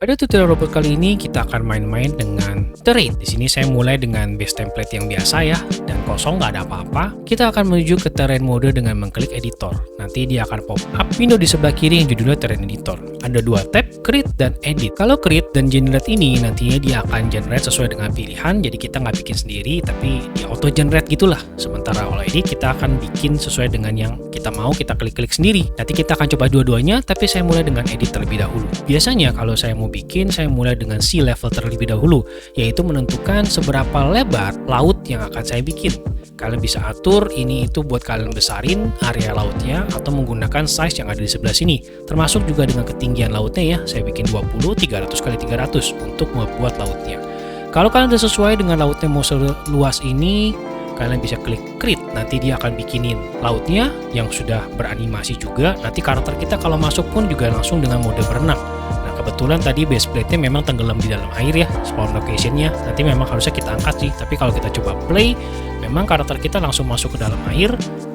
Pada tutorial robot kali ini kita akan main-main dengan terrain. Di sini saya mulai dengan base template yang biasa ya, dan kosong nggak ada apa-apa. Kita akan menuju ke terrain mode dengan mengklik editor. Nanti dia akan pop up window di sebelah kiri yang judulnya terrain editor. Ada dua tab, create dan edit. Kalau create dan generate ini nantinya dia akan generate sesuai dengan pilihan, jadi kita nggak bikin sendiri, tapi dia auto generate gitulah. Sementara kalau edit kita akan bikin sesuai dengan yang kita mau, kita klik-klik sendiri. Nanti kita akan coba dua-duanya, tapi saya mulai dengan edit terlebih dahulu. Biasanya kalau saya mau bikin, saya mulai dengan sea level terlebih dahulu, yaitu menentukan seberapa lebar laut yang akan saya bikin. Kalian bisa atur ini itu buat kalian besarin area lautnya atau menggunakan size yang ada di sebelah sini, termasuk juga dengan ketinggian lautnya ya. Saya bikin 20 300 x 300 untuk membuat lautnya. Kalau kalian sudah sesuai dengan lautnya mau seluas ini, kalian bisa klik create, nanti dia akan bikinin lautnya yang sudah beranimasi juga. Nanti karakter kita kalau masuk pun juga langsung dengan mode berenang. Nah kebetulan tadi base plate-nya memang tenggelam di dalam air ya, spawn location-nya. Nanti memang harusnya kita angkat sih, tapi kalau kita coba play, memang karakter kita langsung masuk ke dalam air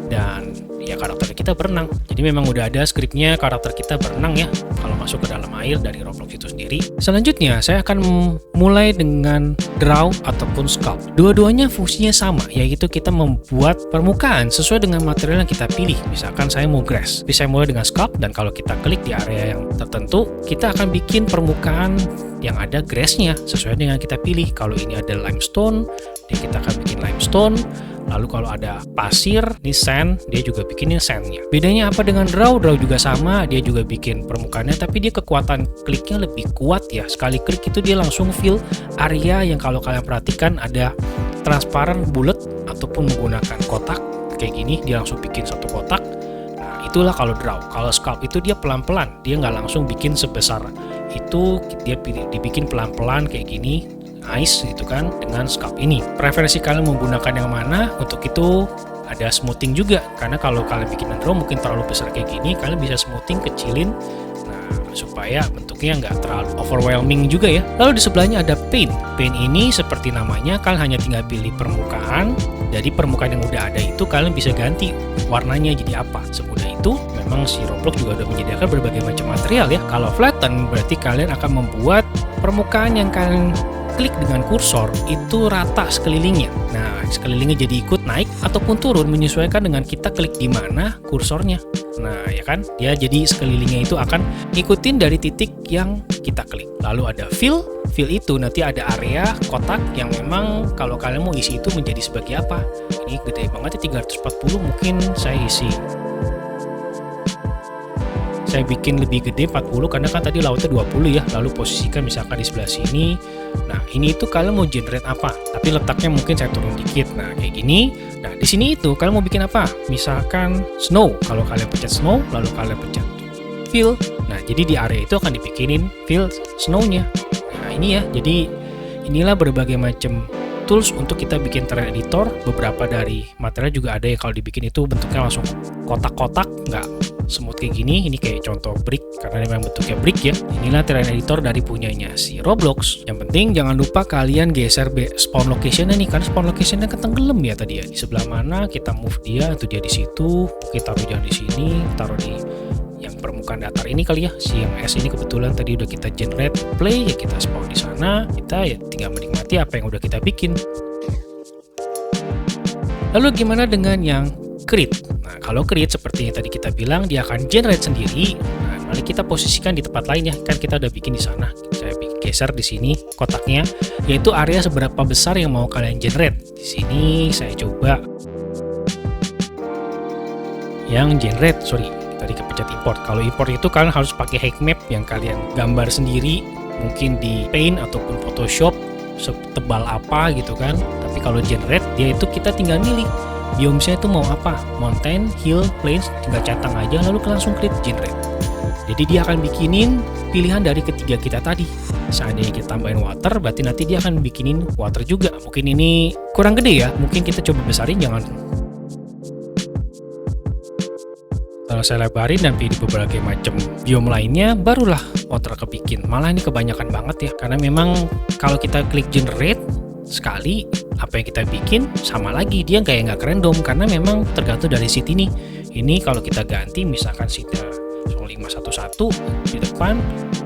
dan ya karakter kita berenang. Jadi memang udah ada skripnya karakter kita berenang ya kalau masuk ke dalam air dari Roblox itu sendiri. Selanjutnya saya akan mulai dengan draw ataupun sculpt. Dua-duanya fungsinya sama, yaitu kita membuat permukaan sesuai dengan material yang kita pilih. Misalkan saya mau grass, bisa saya mulai dengan sculpt, dan kalau kita klik di area yang tertentu, kita akan bikin permukaan yang ada grassnya sesuai dengan kita pilih. Kalau ini ada limestone, kita akan bikin limestone. Lalu kalau ada pasir, ini sand, dia juga bikinin sandnya. Bedanya apa dengan draw? Draw juga sama, dia juga bikin permukaannya, tapi dia kekuatan kliknya lebih kuat ya. Sekali klik itu dia langsung fill area yang kalau kalian perhatikan ada transparan bulat ataupun menggunakan kotak kayak gini, dia langsung bikin satu kotak. Nah itulah kalau draw. Kalau sculpt itu dia pelan-pelan, dia nggak langsung bikin sebesar itu, dia dibikin pelan-pelan kayak gini. Nice gitu kan dengan sculpt ini. Preferensi kalian menggunakan yang mana? Untuk itu ada smoothing juga, karena kalau kalian bikin draw mungkin terlalu besar kayak gini, kalian bisa smoothing, kecilin, nah supaya bentuknya nggak terlalu overwhelming juga ya. Lalu di sebelahnya ada paint. Paint ini seperti namanya, kalian hanya tinggal pilih permukaan. Jadi permukaan yang udah ada itu kalian bisa ganti warnanya jadi apa. Semudah itu. Memang si Roblox juga udah menyediakan berbagai macam material ya. Kalau flatten berarti kalian akan membuat permukaan yang kalian klik dengan kursor itu rata sekelilingnya. Nah, sekelilingnya jadi ikut naik ataupun turun menyesuaikan dengan kita klik di mana kursornya. Nah, ya kan? Dia jadi sekelilingnya itu akan ngikutin dari titik yang kita klik. Lalu ada fill. Fill itu nanti ada area kotak yang memang kalau kalian mau isi itu menjadi sebagai apa. Ini gede banget ya, 340, mungkin saya isi. Saya bikin lebih gede 40 karena kan tadi lautnya 20 ya. Lalu posisikan misalkan di sebelah sini. Nah, ini itu kalian mau generate apa? Tapi letaknya mungkin saya turun dikit. Nah, kayak gini. Nah, di sini itu kalian mau bikin apa? Misalkan snow. Kalau kalian pencet snow, lalu kalian pencet fill. Nah, jadi di area itu akan dibikinin fill snow-nya. Nah, ini ya. Jadi inilah berbagai macam tools untuk kita bikin terrain editor. Beberapa dari material juga ada ya kalau dibikin itu bentuknya langsung kotak-kotak, nggak smooth kayak gini. Ini kayak contoh brick karena memang bentuknya brick ya. Inilah terrain editor dari punyanya si Roblox. Yang penting jangan lupa kalian geser spawn location-nya nih, karena spawn location-nya kan tenggelam ya tadi ya. Di sebelah mana kita move dia, itu dia di situ. Kita taruh jangan di sini, taruh di yang permukaan datar ini kali ya. Si yang S ini kebetulan tadi udah kita generate play ya, kita spawn di sana. Kita ya tinggal menikmati apa yang udah kita bikin. Lalu gimana dengan yang create? Nah, kalau create seperti yang tadi kita bilang, dia akan generate sendiri. Nah, mari kita posisikan di tempat lain ya. Kan kita udah bikin di sana. Saya geser di sini kotaknya, yaitu area seberapa besar yang mau kalian generate. Di sini saya coba yang generate, sorry. Tadi kepencet import. Kalau import itu kalian harus pakai hack map yang kalian gambar sendiri, mungkin di Paint ataupun Photoshop setebal apa gitu kan. Tapi kalau generate dia itu kita tinggal milih biomnya itu mau apa, mountain, hill, plains, tinggal centang aja lalu langsung klik generate. Jadi dia akan bikinin pilihan dari ketiga kita tadi. Seandainya kita tambahin water, berarti nanti dia akan bikinin water juga. Mungkin ini kurang gede ya, mungkin kita coba besarin, jangan. Kalau saya lebarin dan pilih berbagai macam biom lainnya, barulah water kebikin. Malah ini kebanyakan banget ya, karena memang kalau kita klik generate sekali, apa yang kita bikin sama lagi, dia kayak nggak random karena memang tergantung dari seat ini. Ini kalau kita ganti misalkan seatnya 511 di depan.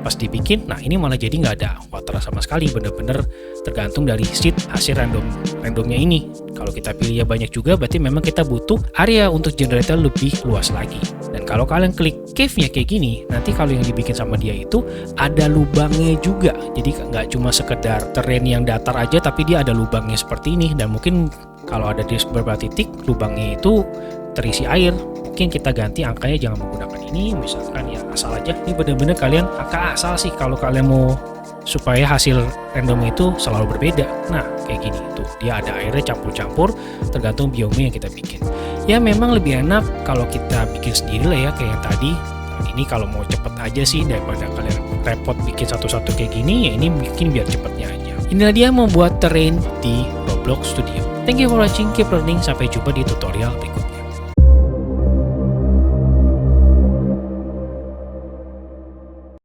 Pas dibikin, nah ini malah jadi nggak ada water sama sekali, bener-bener tergantung dari seed hasil randomnya ini. Kalau kita pilih ya banyak juga, berarti memang kita butuh area untuk generator lebih luas lagi. Dan kalau kalian klik cave-nya kayak gini, nanti kalau yang dibikin sama dia itu ada lubangnya juga. Jadi nggak cuma sekedar terrain yang datar aja, tapi dia ada lubangnya seperti ini. Dan mungkin kalau ada di beberapa titik lubangnya itu terisi air, mungkin kita ganti angkanya, jangan menggunakan ini, misalkan ya asal aja. Ini bener-bener kalian angka asal sih kalau kalian mau supaya hasil random itu selalu berbeda. Nah kayak gini tuh, dia ada airnya campur-campur tergantung biome yang kita bikin. Ya memang lebih enak kalau kita bikin sendiri lah ya kayak yang tadi. Nah, ini kalau mau cepet aja sih, daripada kalian repot bikin satu-satu kayak gini, ya ini bikin biar cepetnya aja. Inilah dia membuat terrain di Roblox Studio. Thank you for watching, keep learning, sampai jumpa di tutorial berikutnya.